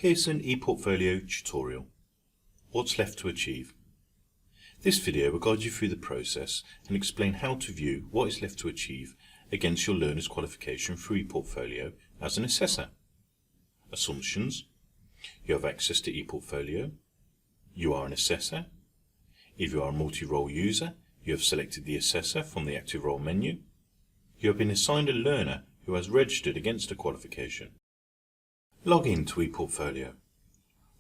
Pearson ePortfolio tutorial. What's left to achieve? This video will guide you through the process and explain how to view what is left to achieve against your learner's qualification through ePortfolio as an assessor. Assumptions: you have access to ePortfolio, you are an assessor. If you are a multi-role user, you have selected the assessor from the active role menu. You have been assigned a learner who has registered against a qualification. Log in to ePortfolio.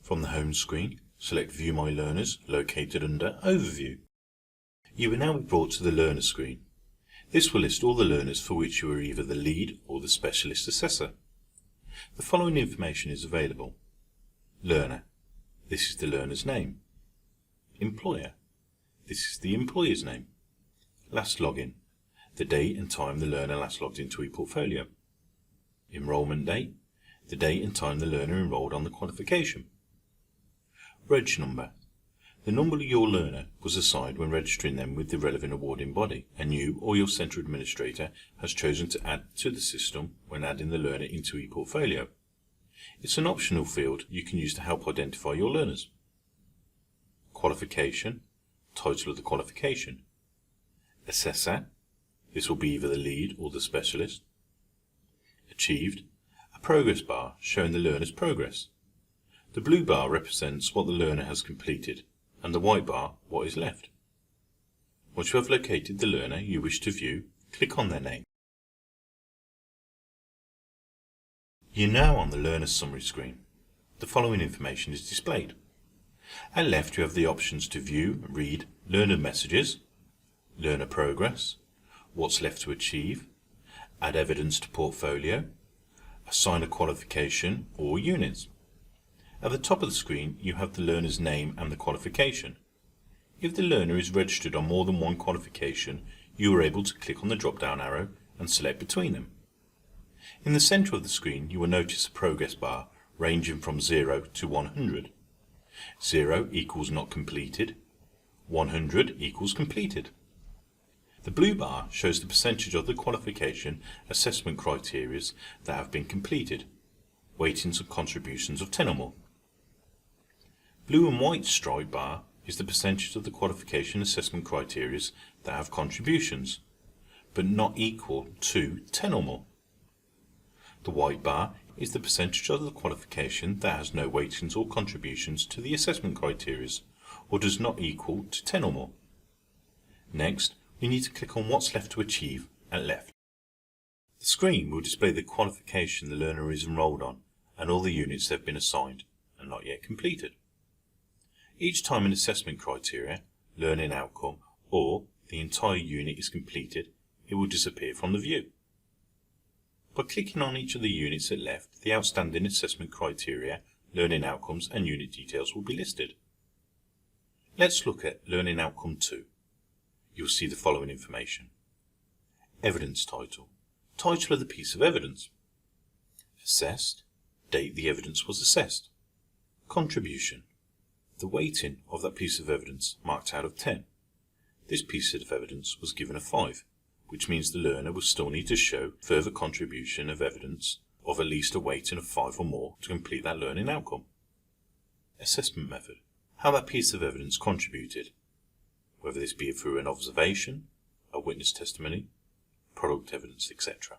From the home screen, select View My Learners located under Overview. You will now be brought to the Learner screen. This will list all the learners for which you are either the lead or the specialist assessor. The following information is available. Learner. This is the learner's name. Employer. This is the employer's name. Last login. The date and time the learner last logged into ePortfolio. Enrolment date. The date and time the learner enrolled on the qualification. Reg number. The number your learner was assigned when registering them with the relevant awarding body, and you or your centre administrator has chosen to add to the system when adding the learner into ePortfolio. It's an optional field you can use to help identify your learners. Qualification. Title of the qualification. Assessor. This will be either the lead or the specialist. Achieved. A progress bar showing the learner's progress. The blue bar represents what the learner has completed, and the white bar what is left. Once you have located the learner you wish to view, click on their name. You're now on the Learner Summary screen. The following information is displayed. At left you have the options to view and read learner messages, learner progress, what's left to achieve, add evidence to portfolio, assign a qualification or units. At the top of the screen you have the learner's name and the qualification. If the learner is registered on more than one qualification, you are able to click on the drop-down arrow and select between them. In the centre of the screen you will notice a progress bar ranging from 0 to 100. 0 equals not completed, 100 equals completed. The blue bar shows the percentage of the qualification assessment criteria that have been completed, weightings and contributions of 10 or more. Blue and white stripe bar is the percentage of the qualification assessment criteria that have contributions, but not equal to 10 or more. The white bar is the percentage of the qualification that has no weightings or contributions to the assessment criteria, or does not equal to 10 or more. Next, we need to click on what's left to achieve at left. The screen will display the qualification the learner is enrolled on and all the units they've been assigned and not yet completed. Each time an assessment criteria, learning outcome, or the entire unit is completed, it will disappear from the view. By clicking on each of the units at left, the outstanding assessment criteria, learning outcomes and unit details will be listed. Let's look at Learning Outcome 2. You'll see the following information. Evidence title. Title of the piece of evidence. Assessed. Date the evidence was assessed. Contribution. The weighting of that piece of evidence marked out of 10. This piece of evidence was given a 5, which means the learner will still need to show further contribution of evidence of at least a weighting of 5 or more to complete that learning outcome. Assessment method. How that piece of evidence contributed, whether this be through an observation, a witness testimony, product evidence, etc.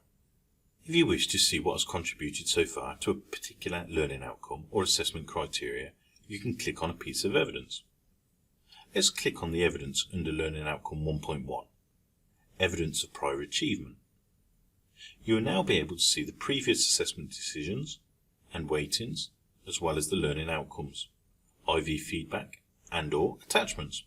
If you wish to see what has contributed so far to a particular learning outcome or assessment criteria, you can click on a piece of evidence. Let's click on the evidence under Learning Outcome 1.1, Evidence of Prior Achievement. You will now be able to see the previous assessment decisions and weightings, as well as the learning outcomes, IV feedback and/or attachments.